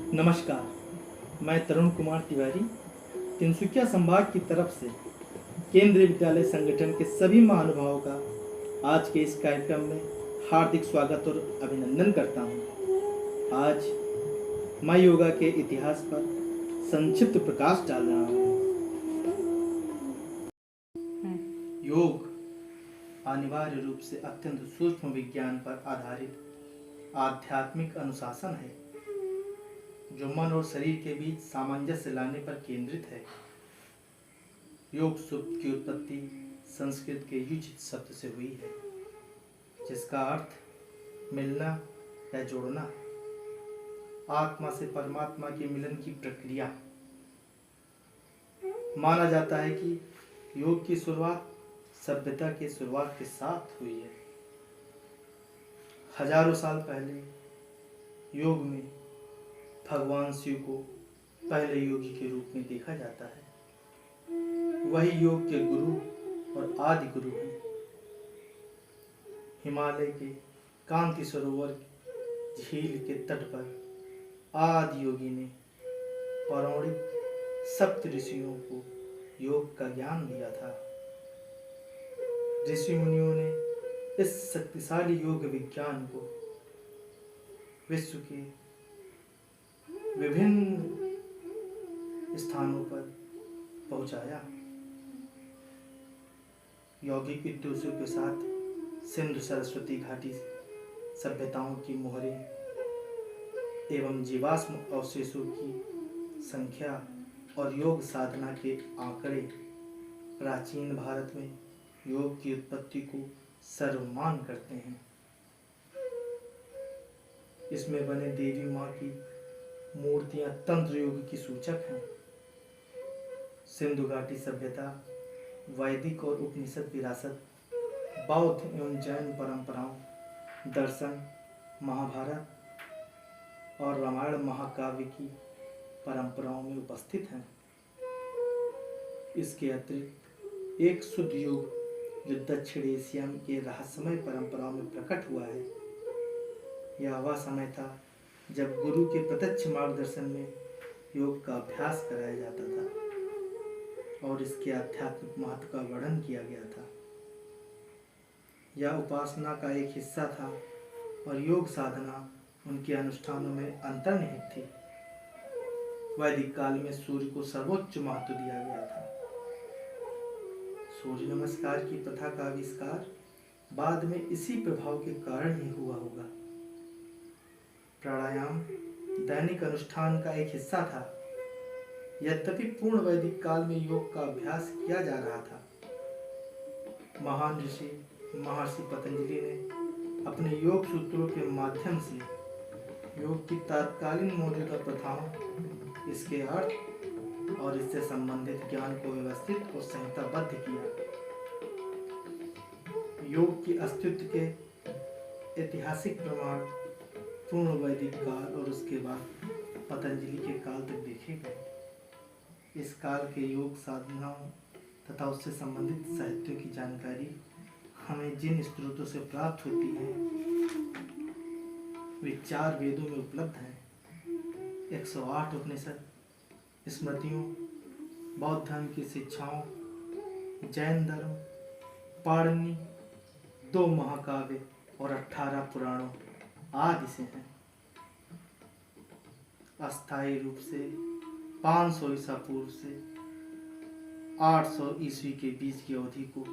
नमस्कार, मैं तरुण कुमार तिवारी तिनसुकिया संभाग की तरफ से केंद्रीय विद्यालय संगठन के सभी महानुभावों का आज के इस कार्यक्रम में हार्दिक स्वागत और अभिनंदन करता हूँ। आज मैं योगा के इतिहास पर संक्षिप्त प्रकाश डाल रहा हूँ। योग अनिवार्य रूप से अत्यंत सूक्ष्म विज्ञान पर आधारित आध्यात्मिक अनुशासन है जो मन और शरीर के बीच सामंजस्य लाने पर केंद्रित है। योग शब्द की उत्पत्ति संस्कृत के युजित शब्द से हुई है, जिसका अर्थ मिलना या जोड़ना, आत्मा से परमात्मा के मिलन की प्रक्रिया। माना जाता है कि योग की शुरुआत सभ्यता की शुरुआत के साथ हुई है। हजारों साल पहले योग में भगवान शिव को पहले योगी के रूप में देखा जाता है। वही योग के गुरु और आदि गुरु हैं। हिमालय के कांति सरोवर झील के तट पर आदि योगी ने पौराणिक सप्त ऋषियों को योग का ज्ञान दिया था। ऋषि मुनियों ने इस शक्तिशाली योग विज्ञान को विश्व के विभिन्न स्थानों पर पहुंचाया। यौगिक विद्वानों के साथ सिंधु सरस्वती घाटी सभ्यताओं की मोहरें एवं जीवाश्म अवशेषों की संख्या और योग साधना के आंकड़े प्राचीन भारत में योग की उत्पत्ति को सर्वमान्य करते हैं। इसमें बने देवी माँ की मूर्तियां तंत्र योग की सूचक हैं। सिंधु घाटी सभ्यता वैदिक और उपनिषद विरासत, बौद्ध एवं जैन परंपराओं, दर्शन, महाभारत और रामायण महाकाव्य की परंपराओं में उपस्थित हैं। इसके अतिरिक्त एक शुद्ध योग जो दक्षिण एशिया के रहस्यमय परंपराओं में प्रकट हुआ है, यह वह समय था जब गुरु के प्रत्यक्ष मार्गदर्शन में योग का अभ्यास कराया जाता था और इसके आध्यात्मिक महत्व का वर्णन किया गया था। यह उपासना का एक हिस्सा था और योग साधना उनके अनुष्ठानों में अंतर्निहित थी। वैदिक काल में सूर्य को सर्वोच्च महत्व दिया गया था। सूर्य नमस्कार की प्रथा का आविष्कार बाद में इसी प्रभाव के कारण ही हुआ होगा। प्राणायाम दैनिक अनुष्ठान का एक हिस्सा था। यद्यपि पूर्ण वैदिक काल में योग का अभ्यास किया जा रहा था। महान ऋषि महर्षि पतंजलि ने अपने योग सूत्रों के माध्यम से योग की तत्कालीन मौजूदा प्रथाओं, इसके अर्थ और इससे संबंधित ज्ञान को व्यवस्थित और संहिताबद्ध किया। योग की अस्तित्व के ऐतिहासिक प्रमाण पूर्ण वैदिक काल और उसके बाद पतंजलि के काल तक देखे गए। इस काल के योग साधनाओं तथा उससे संबंधित साहित्यों की जानकारी हमें जिन स्रोतों से प्राप्त होती है वे 4 वेदों में उपलब्ध हैं। 108 उपनिषद, स्मृतियों, बौद्ध धर्म की शिक्षाओं, जैन धर्म, पाणिनि, 2 महाकाव्य और 18 पुराणों आदि से हैं। अस्थायी रूप से 500 ईसा पूर्व से 800 ईस्वी के बीच की अवधि को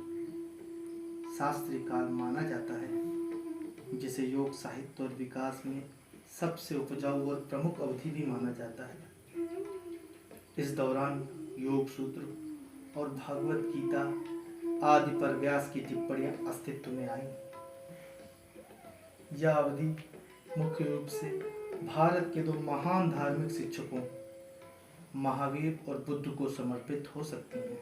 शास्त्रीय काल माना जाता है, जिसे योग साहित्य और विकास में सबसे उपजाऊ और प्रमुख अवधि भी माना जाता है। इस दौरान योग सूत्र और भगवत गीता आदि पर व्यास की टिप्पणियां अस्तित्व में आई। यह अवधि मुख्य रूप से भारत के 2 महान धार्मिक शिक्षकों महावीर और बुद्ध को समर्पित हो सकती है।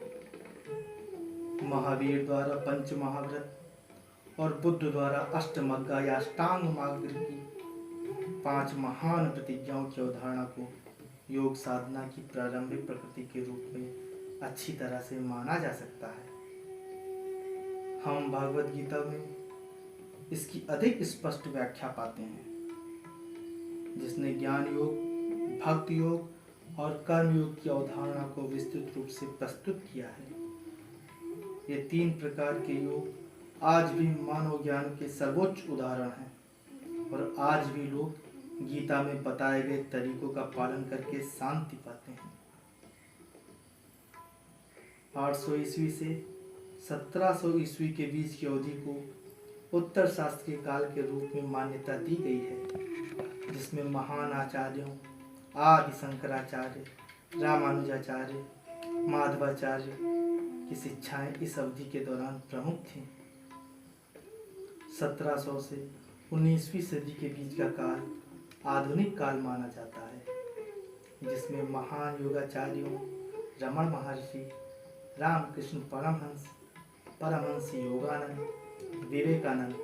महावीर द्वारा पंच महाव्रत और बुद्ध द्वारा अष्टमग्गा या अष्टांग मार्ग की 5 महान प्रतिज्ञाओं की अवधारणा को योग साधना की प्रारंभिक प्रकृति के रूप में अच्छी तरह से माना जा सकता है। हम भागवत गीता में इसकी अधिक स्पष्ट व्याख्या पाते हैं, जिसने ज्ञान योग, भक्ति योग और कर्म योग की अवधारणा को विस्तृत रूप से प्रस्तुत किया है। ये 3 प्रकार के योग आज भी मानव ज्ञान के सर्वोच्च उदाहरण हैं और आज भी लोग गीता में बताए गए तरीकों का पालन करके शांति पाते हैं। 800 ईस्वी से 1700 ईस्वी के बीच की अवधि को उत्तर शास्त्रीय काल के रूप में मान्यता दी गई है, जिसमें महान आचार्यों आदि शंकराचार्य, रामानुजाचार्य, माधवाचार्य की शिक्षाएं इस अवधि के दौरान प्रमुख थीं। 1700 से 19वीं सदी के बीच का काल आधुनिक काल माना जाता है, जिसमें महान योगाचार्यों रमण महर्षि, रामकृष्ण परमहंस, परमहंस योगानंद, विवेकानंद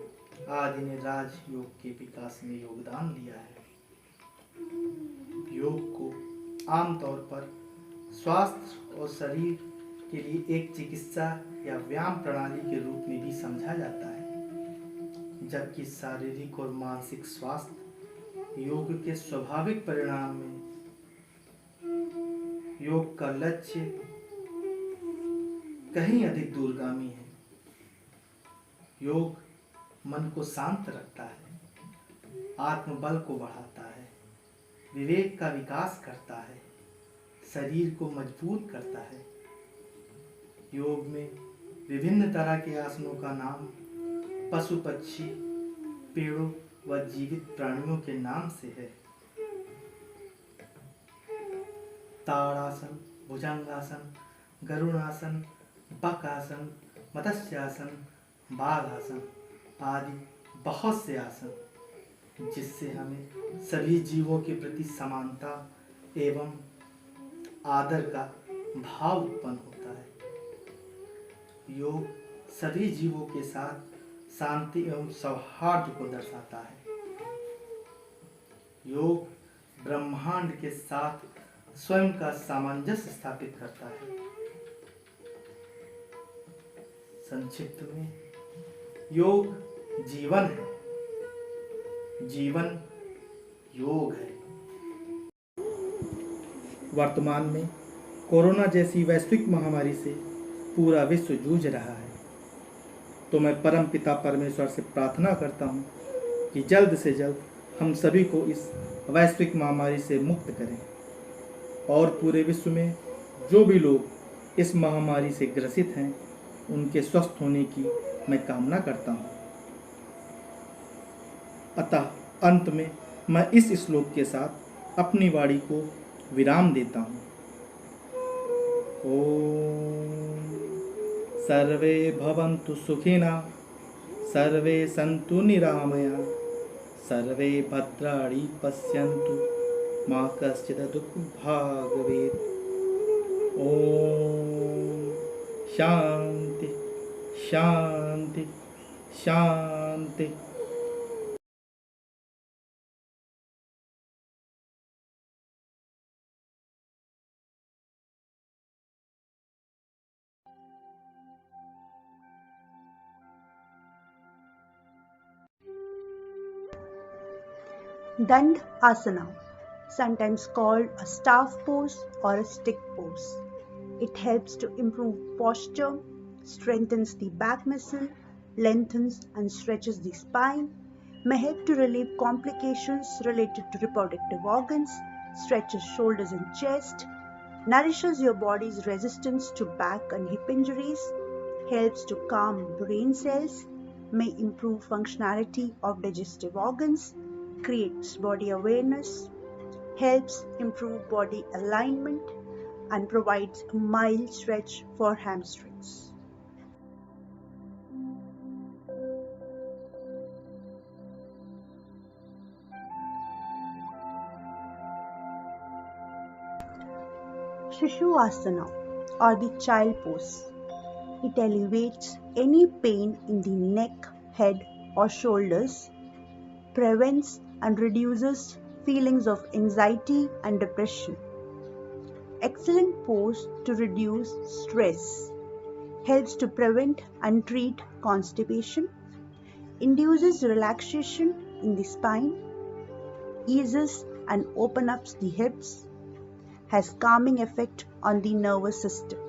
आदि ने राजयोग के विकास में योगदान दिया है। योग को आमतौर पर स्वास्थ्य और शरीर के लिए एक चिकित्सा या व्यायाम प्रणाली के रूप में भी समझा जाता है, जबकि शारीरिक और मानसिक स्वास्थ्य योग के स्वाभाविक परिणाम में योग का लक्ष्य कहीं अधिक दूरगामी है। योग मन को शांत रखता है, आत्मबल को बढ़ाता है, विवेक का विकास करता है, शरीर को मजबूत करता है। योग में विभिन्न तरह के आसनों का नाम पशु पक्षी, पेड़ों व जीवित प्राणियों के नाम से है। ताड़ासन, भुजंगासन, गरुड़ासन, बकासन, मत्स्यासन, बाघासन आदि बहुत से आसन, जिससे हमें सभी जीवों के प्रति समानता एवं आदर का भाव उत्पन्न होता है। योग सभी जीवों के साथ शांति एवं सौहार्द को दर्शाता है। योग ब्रह्मांड के साथ स्वयं का सामंजस्य स्थापित करता है। संक्षिप्त में, योग जीवन है, जीवन योग है। वर्तमान में कोरोना जैसी वैश्विक महामारी से पूरा विश्व जूझ रहा है, तो मैं परम पिता परमेश्वर से प्रार्थना करता हूँ कि जल्द से जल्द हम सभी को इस वैश्विक महामारी से मुक्त करें और पूरे विश्व में जो भी लोग इस महामारी से ग्रसित हैं उनके स्वस्थ होने की मैं कामना करता हूँ। अतः अंत में मैं इस श्लोक के साथ अपनी वाणी को विराम देता हूँ। ओम सर्वे भवन्तु सुखिनः, सर्वे सन्तु निरामया, सर्वे भद्राणि पश्यन्तु मा कश्चित् दुःखभाग् भवेत्। ओम शांति शांति शांति। Dand Asana, sometimes called a staff pose or a stick pose. It helps to improve posture, strengthens the back muscle, lengthens and stretches the spine, may help to relieve complications related to reproductive organs, stretches shoulders and chest, nourishes your body's resistance to back and hip injuries, helps to calm brain cells, may improve functionality of digestive organs, creates body awareness, helps improve body alignment, and provides a mild stretch for hamstrings. Shishu Asana or the child pose. It alleviates any pain in the neck, head or shoulders, prevents and reduces feelings of anxiety and depression. Excellent pose to reduce stress, helps to prevent and treat constipation, induces relaxation in the spine, eases and open up the hips, has calming effect on the nervous system.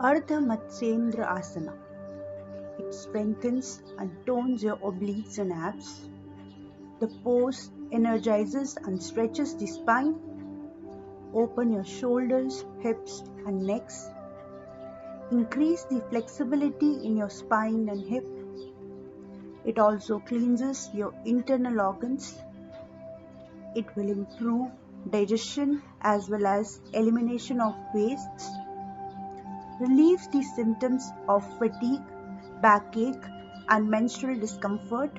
Ardha Matsyendra Asana. It strengthens and tones your obliques and abs. The pose energizes and stretches the spine. Open your shoulders, hips and necks. Increase the flexibility in your spine and hip. It also cleanses your internal organs. It will improve digestion as well as elimination of wastes. Relieves the symptoms of fatigue, backache and menstrual discomfort.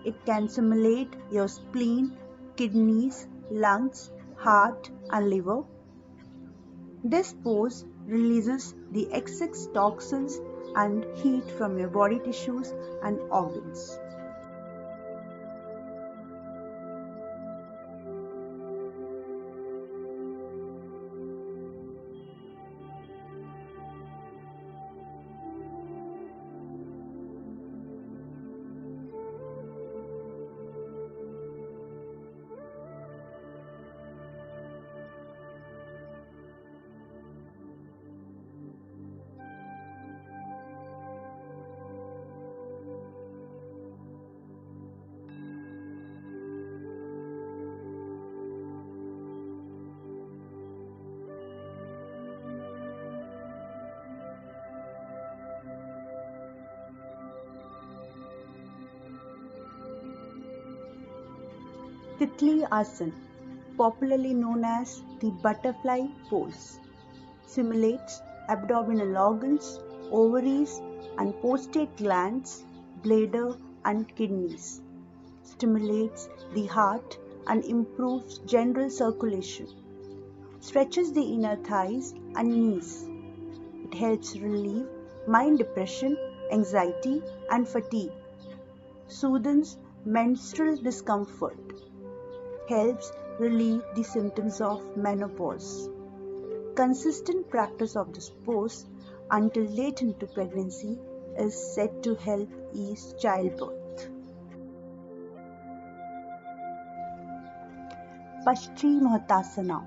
It can stimulate your spleen, kidneys, lungs, heart and liver. This pose releases the excess toxins and heat from your body tissues and organs. Titli Asana, popularly known as the butterfly pose, simulates abdominal organs, ovaries and prostate glands, bladder and kidneys, stimulates the heart and improves general circulation, stretches the inner thighs and knees. It helps relieve mind depression, anxiety and fatigue, soothes menstrual discomfort, helps relieve the symptoms of menopause. Consistent practice of this pose until late into pregnancy is said to help ease childbirth. Paschimottanasana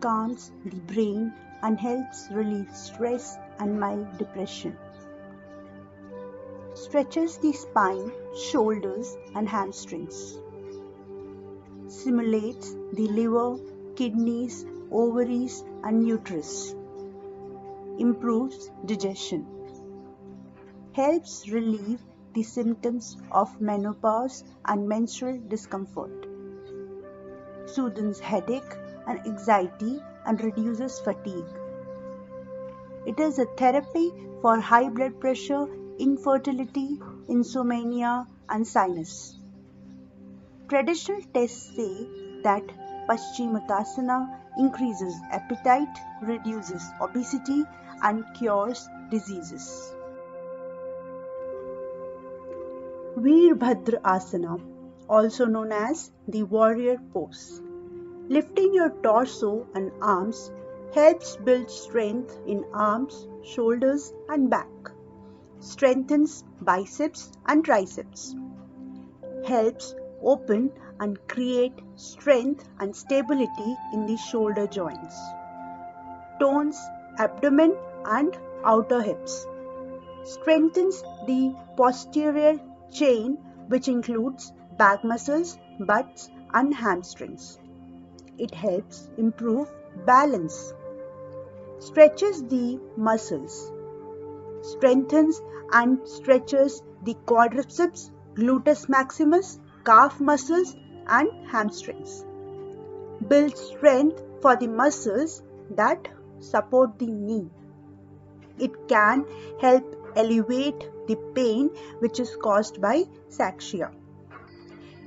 calms the brain and helps relieve stress and mild depression. Stretches the spine, shoulders and hamstrings. Simulates the liver, kidneys, ovaries and uterus. Improves digestion. Helps relieve the symptoms of menopause and menstrual discomfort. Soothes headache and anxiety and reduces fatigue. It is a therapy for high blood pressure, infertility, insomnia and sinus. Traditional tests say that Paschimottanasana increases appetite, reduces obesity and cures diseases. Veerbhadra Asana, also known as the warrior pose. Lifting your torso and arms helps build strength in arms, shoulders and back. Strengthens biceps and triceps. Helps open and create strength and stability in the shoulder joints. Tones abdomen and outer hips. Strengthens the posterior chain, which includes back muscles, butts and hamstrings. It helps improve balance. Stretches the muscles. Strengthens and stretches the quadriceps, gluteus maximus calf muscles and hamstrings. Builds strength for the muscles that support the knee. It can help alleviate the pain which is caused by saxia.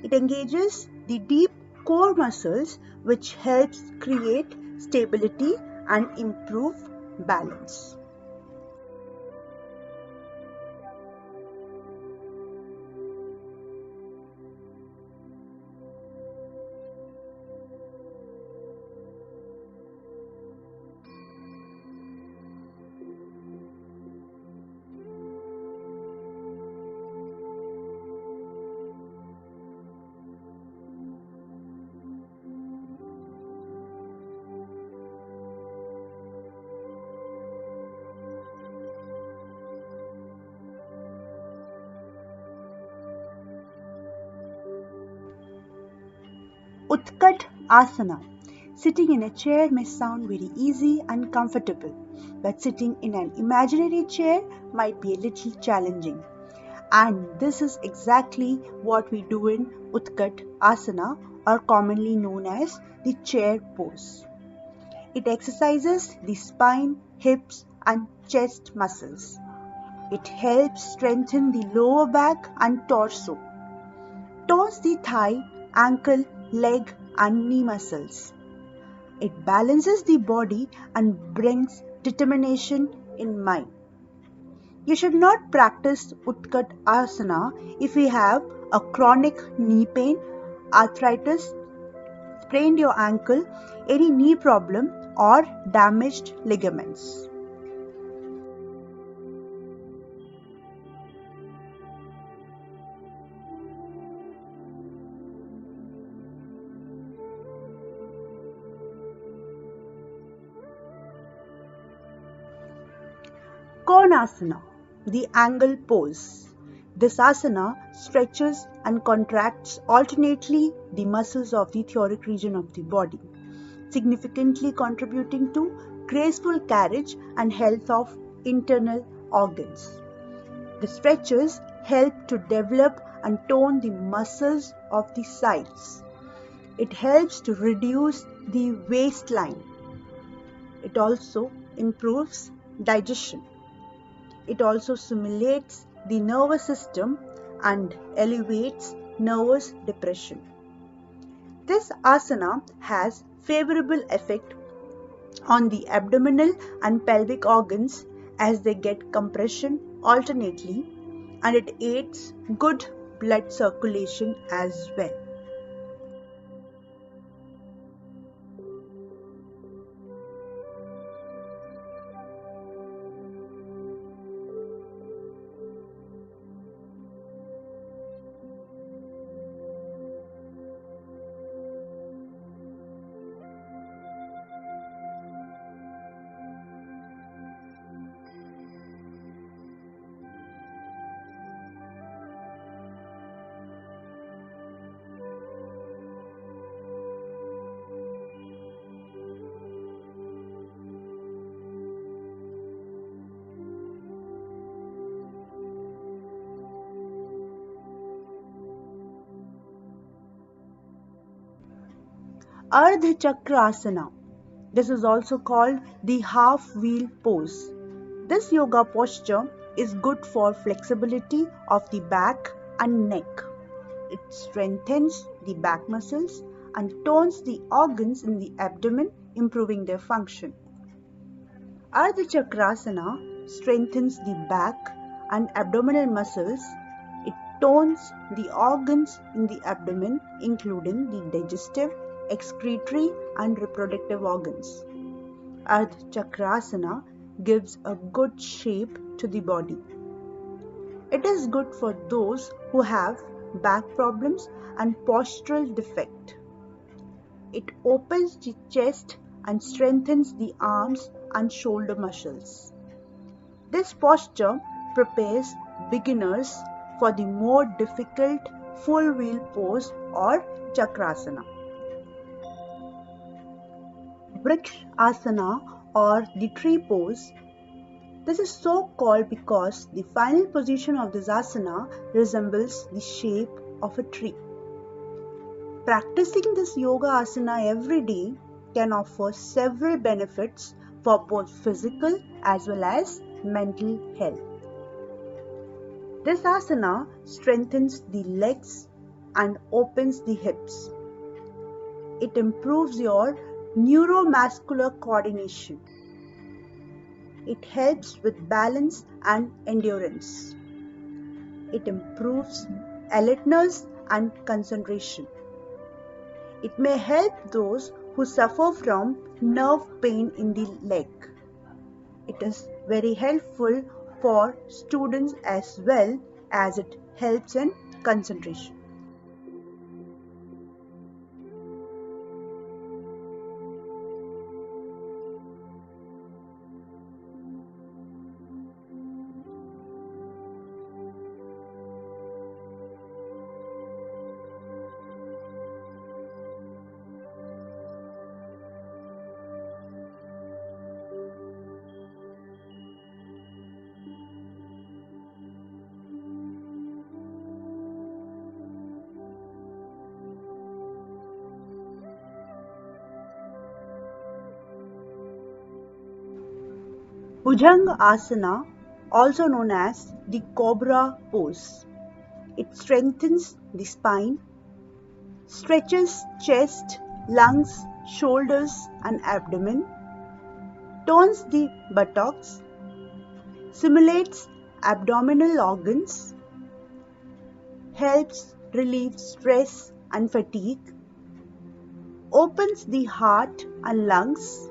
It engages the deep core muscles which helps create stability and improve balance. Utkat Asana. Sitting in a chair may sound very easy and comfortable, but sitting in an imaginary chair might be a little challenging. And this is exactly what we do in Utkat Asana, or commonly known as the chair pose. It exercises the spine, hips, and chest muscles. It helps strengthen the lower back and torso. Tones the thigh, ankle, leg, and knee muscles. It balances the body and brings determination in mind. You should not practice Utkat Asana if you have a chronic knee pain, arthritis, sprained your ankle, any knee problem, or damaged ligaments. Konasana, the angle pose. This asana stretches and contracts alternately the muscles of the thoracic region of the body, significantly contributing to graceful carriage and health of internal organs. The stretches help to develop and tone the muscles of the sides. It helps to reduce the waistline. It also improves digestion. It also stimulates the nervous system and alleviates nervous depression. This asana has favorable effect on the abdominal and pelvic organs as they get compression alternately, and it aids good blood circulation as well. Ardha Chakrasana. This is also called the half wheel pose. This yoga posture is good for flexibility of the back and neck. It strengthens the back muscles and tones the organs in the abdomen, improving their function. Ardha Chakrasana strengthens the back and abdominal muscles. It tones the organs in the abdomen, including the digestive, excretory, and reproductive organs. Ardha Chakrasana gives a good shape to the body. It is good for those who have back problems and postural defect. It opens the chest and strengthens the arms and shoulder muscles. This posture prepares beginners for the more difficult full wheel pose or Chakrasana. Vriksha Asana or the tree pose. This is so called because the final position of this asana resembles the shape of a tree. Practicing this yoga asana every day can offer several benefits for both physical as well as mental health. This asana strengthens the legs and opens the hips. It improves your neuromuscular coordination. It helps with balance and endurance. It improves alertness and concentration. It may help those who suffer from nerve pain in the leg. It is very helpful for students as well as it helps in concentration. Bhujanga Asana, also known as the Cobra pose. It strengthens the spine, stretches chest, lungs, shoulders and abdomen, tones the buttocks, simulates abdominal organs, helps relieve stress and fatigue, opens the heart and lungs.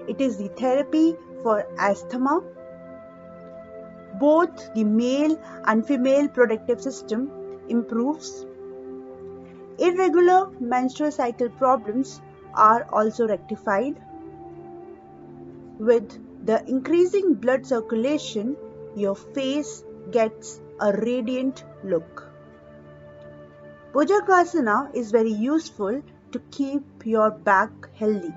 It is the therapy for asthma. Both the male and female reproductive system improves. Irregular menstrual cycle problems are also rectified. With the increasing blood circulation, your face gets a radiant look. Bhujangasana is very useful to keep your back healthy.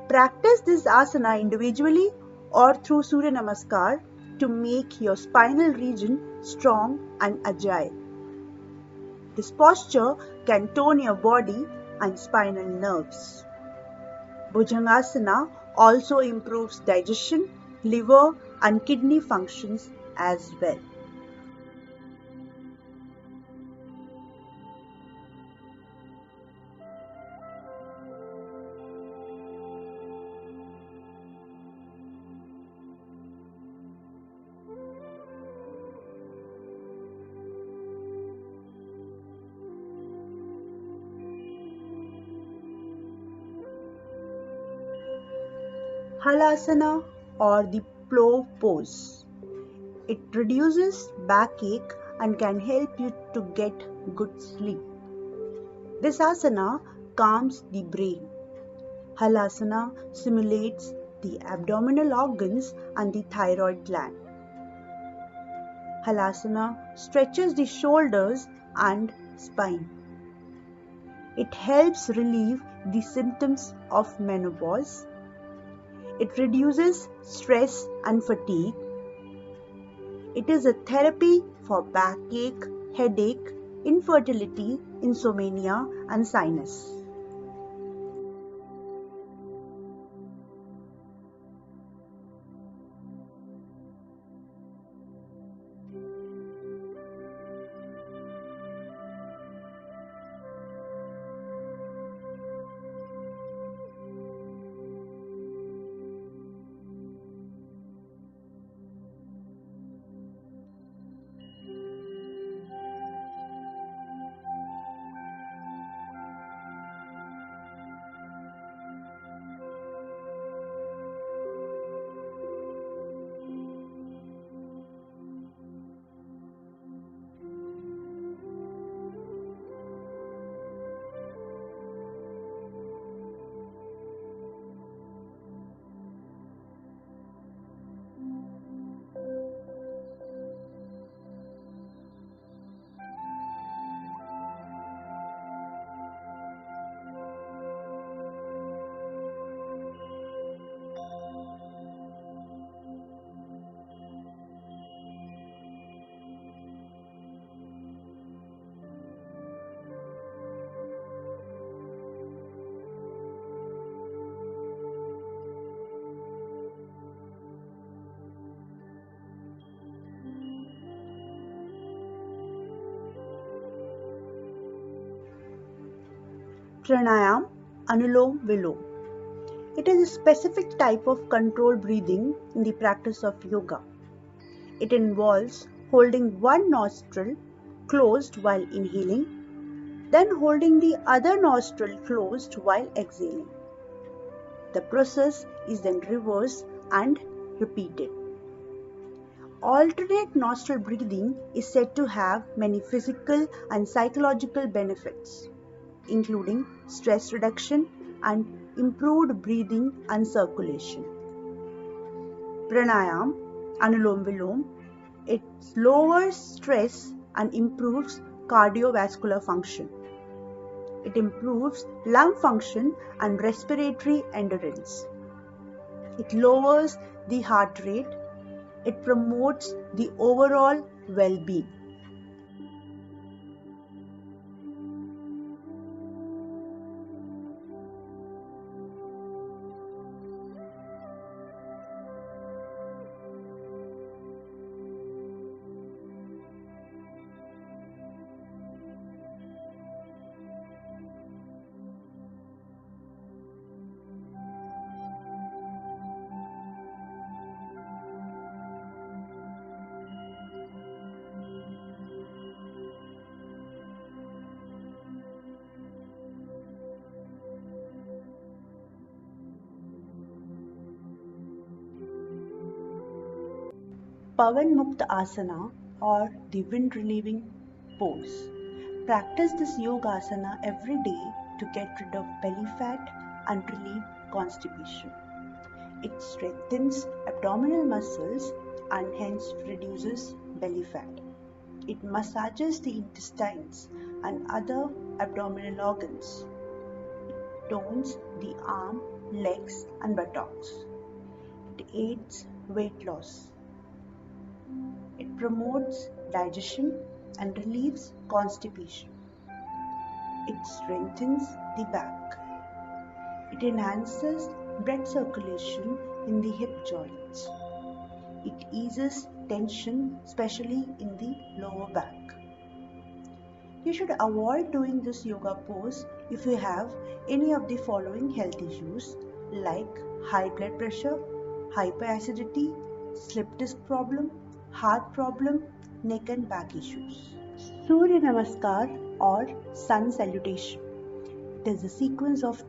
Practice this asana individually or through Surya Namaskar to make your spinal region strong and agile. This posture can tone your body and spinal nerves. Bhujangasana also improves digestion, liver and kidney functions as well. Halasana or the plow pose. It reduces backache and can help you to get good sleep. This asana calms the brain. Halasana simulates the abdominal organs and the thyroid gland. Halasana stretches the shoulders and spine. It helps relieve the symptoms of menopause. It reduces stress and fatigue. It is a therapy for backache, headache, infertility, insomnia, and sinus. Pranayam Anulom Vilom. It is a specific type of controlled breathing in the practice of yoga. It involves holding one nostril closed while inhaling, then holding the other nostril closed while exhaling. The process is then reversed and repeated. Alternate nostril breathing is said to have many physical and psychological benefits, including stress reduction and improved breathing and circulation. Pranayam, Anulom Vilom, it lowers stress and improves cardiovascular function. It improves lung function and respiratory endurance. It lowers the heart rate. It promotes the overall well-being. Pavan Mukta Asana or the wind relieving pose. Practice this yoga asana every day to get rid of belly fat and relieve constipation. It strengthens abdominal muscles and hence reduces belly fat. It massages the intestines and other abdominal organs. It tones the arm, legs and buttocks. It aids weight loss. It promotes digestion and relieves constipation. It strengthens the back. It enhances blood circulation in the hip joints. It eases tension, especially in the lower back. You should avoid doing this yoga pose if you have any of the following health issues like high blood pressure, hyperacidity, slip disc problem, heart problem, neck and back issues. Surya Namaskar or Sun Salutation. It is a sequence of